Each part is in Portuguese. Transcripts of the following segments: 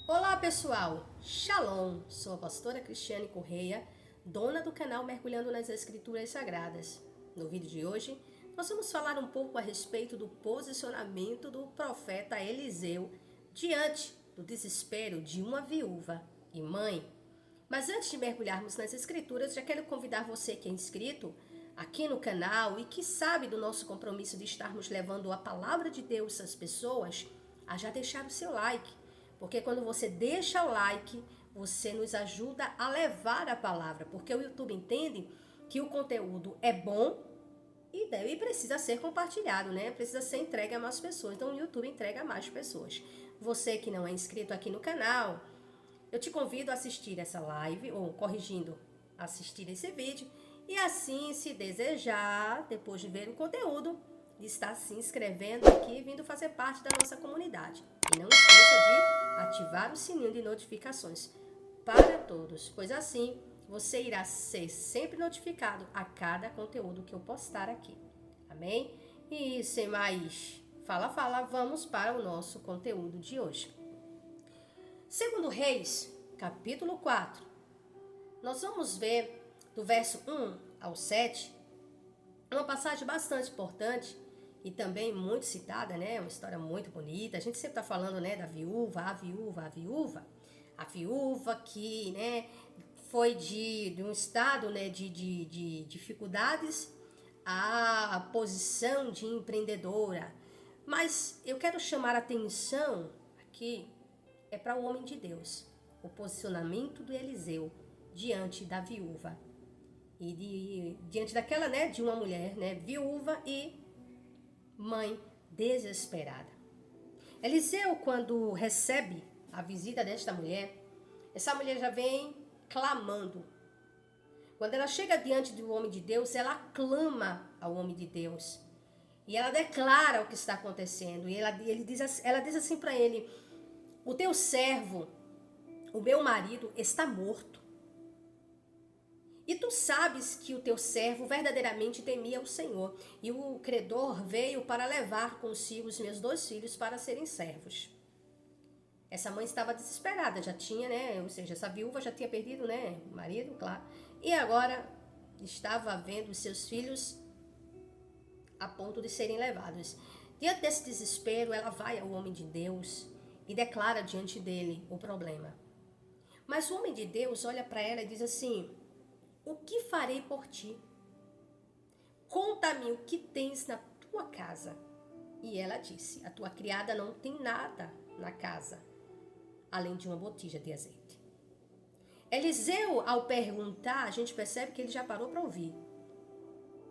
Olá pessoal, Shalom, sou a pastora Cristiane Correia, dona do canal Mergulhando nas Escrituras Sagradas. No vídeo de hoje, nós vamos falar um pouco a respeito do posicionamento do profeta Eliseu diante do desespero de uma viúva e mãe. Mas antes de mergulharmos nas Escrituras, já quero convidar você que é inscrito aqui no canal e que sabe do nosso compromisso de estarmos levando a palavra de Deus às pessoas, a já deixar o seu like. Porque quando você deixa o like, você nos ajuda a levar a palavra. Porque o YouTube entende que o conteúdo é bom e precisa ser compartilhado, né? Precisa ser entregue a mais pessoas. Então o YouTube entrega a mais pessoas. Você que não é inscrito aqui no canal, eu te convido a assistir essa live, ou corrigindo, assistir esse vídeo. E assim, se desejar, depois de ver o conteúdo, estar se inscrevendo aqui e vindo fazer parte da nossa comunidade. E não esqueça de ativar o sininho de notificações para todos, pois assim você irá ser sempre notificado a cada conteúdo que eu postar aqui. Amém? E sem mais fala, vamos para o nosso conteúdo de hoje. Segundo Reis, capítulo 4, nós vamos ver do verso 1 ao 7, uma passagem bastante importante e também muito citada, né? Uma história muito bonita. A gente sempre está falando, né, da viúva, a viúva. A viúva que, né, foi de um estado, né, de dificuldades à posição de empreendedora. Mas eu quero chamar a atenção aqui é para o homem de Deus, o posicionamento do Eliseu diante da viúva e diante daquela, né, de uma mulher, né, viúva e mãe desesperada. Eliseu, quando recebe a visita desta mulher, essa mulher já vem clamando. Quando ela chega diante do homem de Deus, ela clama ao homem de Deus. E ela declara o que está acontecendo. E ela diz assim para ele: o teu servo, o meu marido, está morto. E tu sabes que o teu servo verdadeiramente temia o Senhor. E o credor veio para levar consigo os meus 2 filhos para serem servos. Essa mãe estava desesperada, já tinha, né? Ou seja, essa viúva já tinha perdido, né? O marido, claro. E agora estava vendo os seus filhos a ponto de serem levados. Diante desse desespero, ela vai ao homem de Deus e declara diante dele o problema. Mas o homem de Deus olha para ela e diz assim: o que farei por ti? Conta-me o que tens na tua casa. E ela disse: a tua criada não tem nada na casa, além de uma botija de azeite. Eliseu, ao perguntar, a gente percebe que ele já parou para ouvir.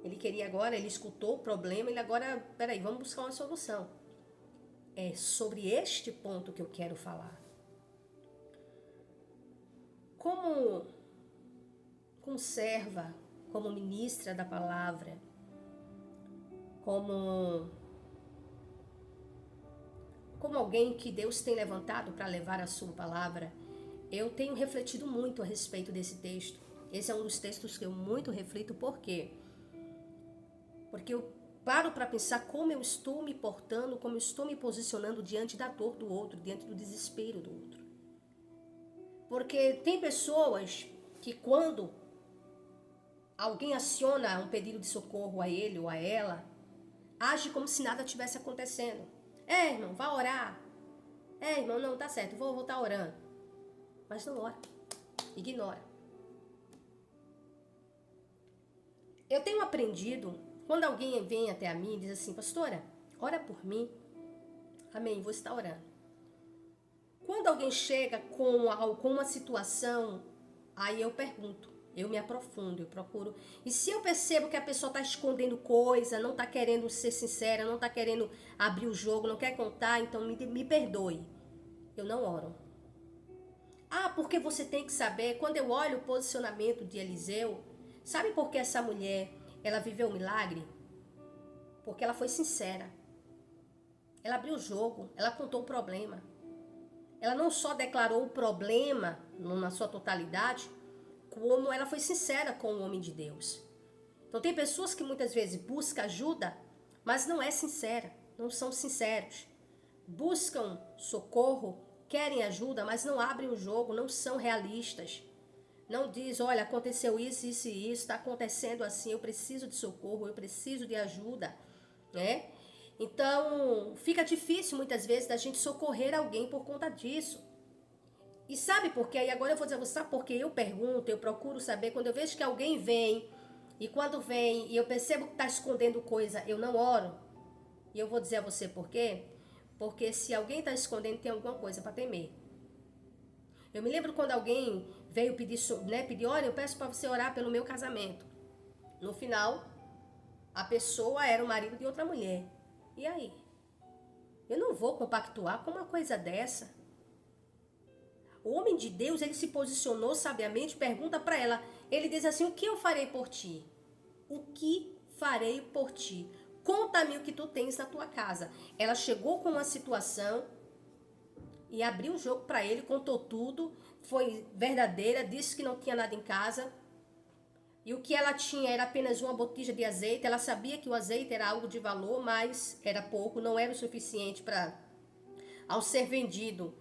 Ele queria agora, ele escutou o problema, ele agora, peraí, vamos buscar uma solução. É sobre este ponto que eu quero falar. Como serva, como ministra da palavra, como alguém que Deus tem levantado para levar a sua palavra, eu tenho refletido muito a respeito desse texto. Esse é um dos textos que eu muito reflito. Por quê? Porque eu paro para pensar como eu estou me portando, como eu estou me posicionando diante da dor do outro, diante do desespero do outro. Porque tem pessoas que quando alguém aciona um pedido de socorro a ele ou a ela, age como se nada tivesse acontecendo. Irmão, vá orar. Irmão, não, tá certo, vou estar orando. Mas não ora. Ignora. Eu tenho aprendido, quando alguém vem até a mim e diz assim: pastora, ora por mim. Amém, vou estar orando. Quando alguém chega com uma situação, aí eu pergunto. Eu me aprofundo, eu procuro. E se eu percebo que a pessoa está escondendo coisa, não está querendo ser sincera, não está querendo abrir o jogo, não quer contar, então me perdoe. Eu não oro. Porque você tem que saber, quando eu olho o posicionamento de Eliseu, sabe por que essa mulher, ela viveu um milagre? Porque ela foi sincera. Ela abriu o jogo, ela contou o problema. Ela não só declarou o problema na sua totalidade, como ela foi sincera com o homem de Deus. Então tem pessoas que muitas vezes buscam ajuda, mas não é sincera, não são sinceros. Buscam socorro, querem ajuda, mas não abrem o jogo, não são realistas. Não diz, olha, aconteceu isso, isso e isso, está acontecendo assim, eu preciso de socorro, eu preciso de ajuda, né? Então, fica difícil muitas vezes da gente socorrer alguém por conta disso. E sabe por quê? E agora eu vou dizer, você sabe por quê? Eu pergunto, eu procuro saber, quando eu vejo que alguém vem, e quando vem e eu percebo que está escondendo coisa, eu não oro. E eu vou dizer a você por quê? Porque se alguém está escondendo, tem alguma coisa para temer. Eu me lembro quando alguém veio pedir, pedir, olha, eu peço para você orar pelo meu casamento. No final, a pessoa era o marido de outra mulher. E aí? Eu não vou compactuar com uma coisa dessa. O homem de Deus, ele se posicionou sabiamente, pergunta para ela. Ele diz assim, o que eu farei por ti? O que farei por ti? Conta-me o que tu tens na tua casa. Ela chegou com uma situação e abriu o jogo para ele, contou tudo, foi verdadeira, disse que não tinha nada em casa. E o que ela tinha era apenas uma botija de azeite. Ela sabia que o azeite era algo de valor, mas era pouco, não era o suficiente para, ao ser vendido,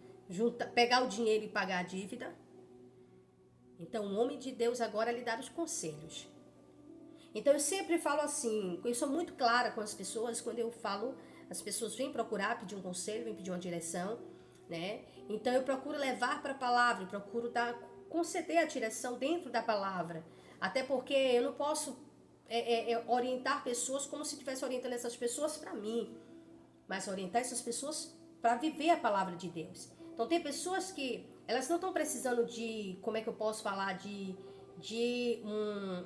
pegar o dinheiro e pagar a dívida. Então o homem de Deus agora lhe dá os conselhos. Então eu sempre falo assim, eu sou muito clara com as pessoas, quando eu falo, as pessoas vêm procurar, pedir um conselho, vêm pedir uma direção, né? Então eu procuro levar para a palavra, eu procuro conceder a direção dentro da palavra. Até porque eu não posso orientar pessoas como se estivesse orientando essas pessoas para mim, mas orientar essas pessoas para viver a palavra de Deus. Então tem pessoas que elas não estão precisando de, como é que eu posso falar, de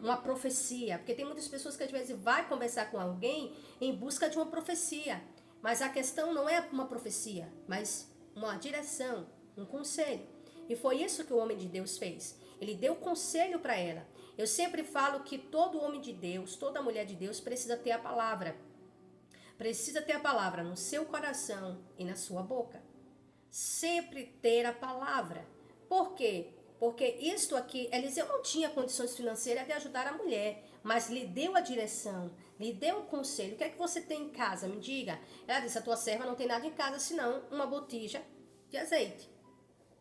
uma profecia, porque tem muitas pessoas que às vezes vai conversar com alguém em busca de uma profecia, mas a questão não é uma profecia, mas uma direção, um conselho. E foi isso que o homem de Deus fez. Ele deu conselho para ela. Eu sempre falo que todo homem de Deus, toda mulher de Deus precisa ter a palavra. Precisa ter a palavra no seu coração e na sua boca. Sempre ter a palavra. Por quê? Porque isto aqui, Eliseu não tinha condições financeiras de ajudar a mulher, mas lhe deu a direção, lhe deu o conselho. O que é que você tem em casa? Me diga. Ela disse, a tua serva não tem nada em casa, senão uma botija de azeite.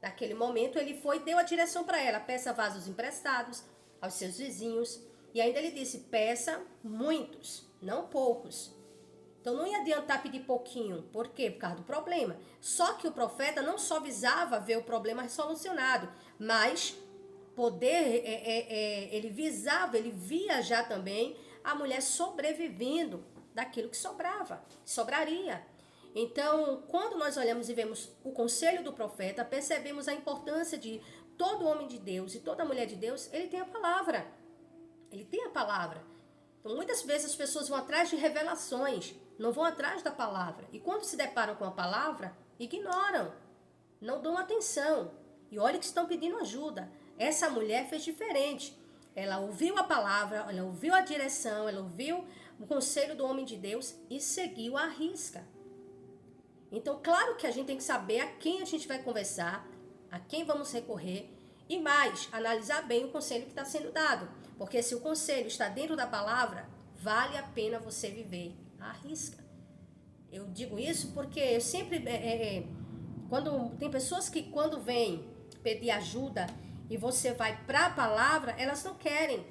Naquele momento, ele foi e deu a direção para ela. Peça vasos emprestados aos seus vizinhos. E ainda ele disse, peça muitos, não poucos. Então não ia adiantar pedir pouquinho. Por quê? Por causa do problema. Só que o profeta não só visava ver o problema solucionado, mas ele visava, ele via já também a mulher sobrevivendo daquilo que sobraria. Então, quando nós olhamos e vemos o conselho do profeta, percebemos a importância de todo homem de Deus e toda mulher de Deus, ele tem a palavra. Ele tem a palavra. Então, muitas vezes as pessoas vão atrás de revelações, não vão atrás da palavra. E quando se deparam com a palavra, ignoram, não dão atenção. E olha que estão pedindo ajuda. Essa mulher fez diferente. Ela ouviu a palavra, ela ouviu a direção, ela ouviu o conselho do homem de Deus e seguiu à risca. Então, claro que a gente tem que saber a quem a gente vai conversar, a quem vamos recorrer e mais, analisar bem o conselho que está sendo dado. Porque se o conselho está dentro da palavra, vale a pena você viver à risca. Eu digo isso porque eu sempre... quando tem pessoas que quando vêm pedir ajuda e você vai para a palavra, elas não querem.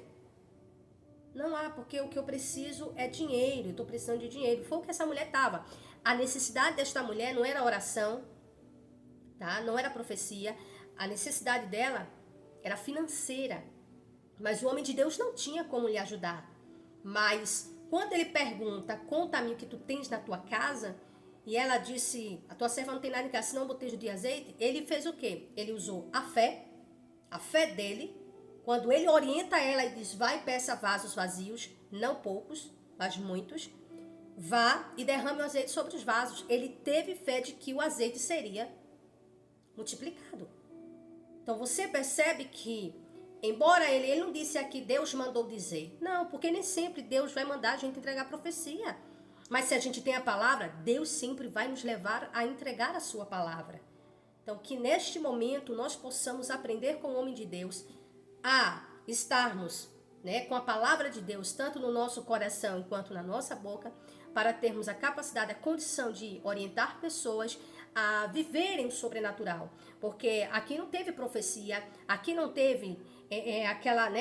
Não há, porque o que eu preciso é dinheiro, eu estou precisando de dinheiro. Foi o que essa mulher estava. A necessidade desta mulher não era oração, tá? Não era profecia. A necessidade dela era financeira. Mas o homem de Deus não tinha como lhe ajudar. Mas quando ele pergunta, conta-me o que tu tens na tua casa, e ela disse, a tua serva não tem nada em casa, senão um botejo de azeite, ele fez o quê? Ele usou a fé dele, quando ele orienta ela e diz, vai e peça vasos vazios, não poucos, mas muitos, vá e derrame o azeite sobre os vasos. Ele teve fé de que o azeite seria multiplicado. Então você percebe que, embora ele não disse aqui, Deus mandou dizer. Não, porque nem sempre Deus vai mandar a gente entregar profecia. Mas se a gente tem a palavra, Deus sempre vai nos levar a entregar a sua palavra. Então que neste momento nós possamos aprender com o homem de Deus a estarmos, com a palavra de Deus, tanto no nosso coração quanto na nossa boca, para termos a capacidade, a condição de orientar pessoas a viverem o sobrenatural. Porque aqui não teve profecia, aqui não teve aquela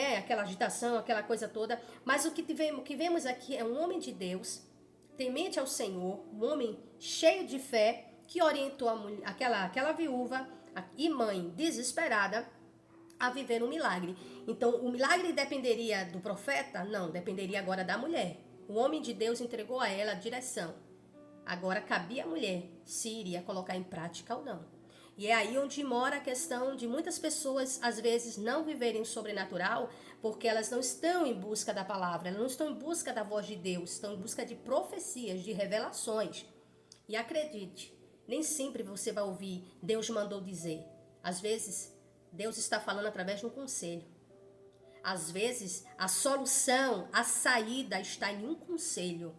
agitação, aquela coisa toda. Mas o que vemos aqui é um homem de Deus, temente ao Senhor, um homem cheio de fé, que orientou aquela viúva e mãe desesperada a viver um milagre. Então, o milagre dependeria do profeta? Não, dependeria agora da mulher. O homem de Deus entregou a ela a direção. Agora cabia à mulher se iria colocar em prática ou não. E é aí onde mora a questão de muitas pessoas, às vezes, não viverem o sobrenatural, porque elas não estão em busca da palavra, elas não estão em busca da voz de Deus, estão em busca de profecias, de revelações. E acredite, nem sempre você vai ouvir Deus mandou dizer. Às vezes, Deus está falando através de um conselho. Às vezes, a solução, a saída está em um conselho.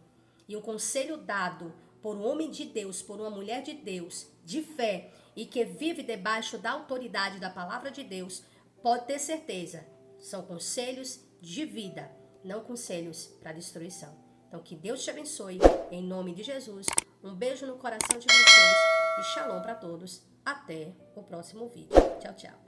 E um conselho dado por um homem de Deus, por uma mulher de Deus, de fé, e que vive debaixo da autoridade da palavra de Deus, pode ter certeza, são conselhos de vida, não conselhos para destruição. Então, que Deus te abençoe, em nome de Jesus. Um beijo no coração de vocês e shalom para todos. Até o próximo vídeo. Tchau, tchau.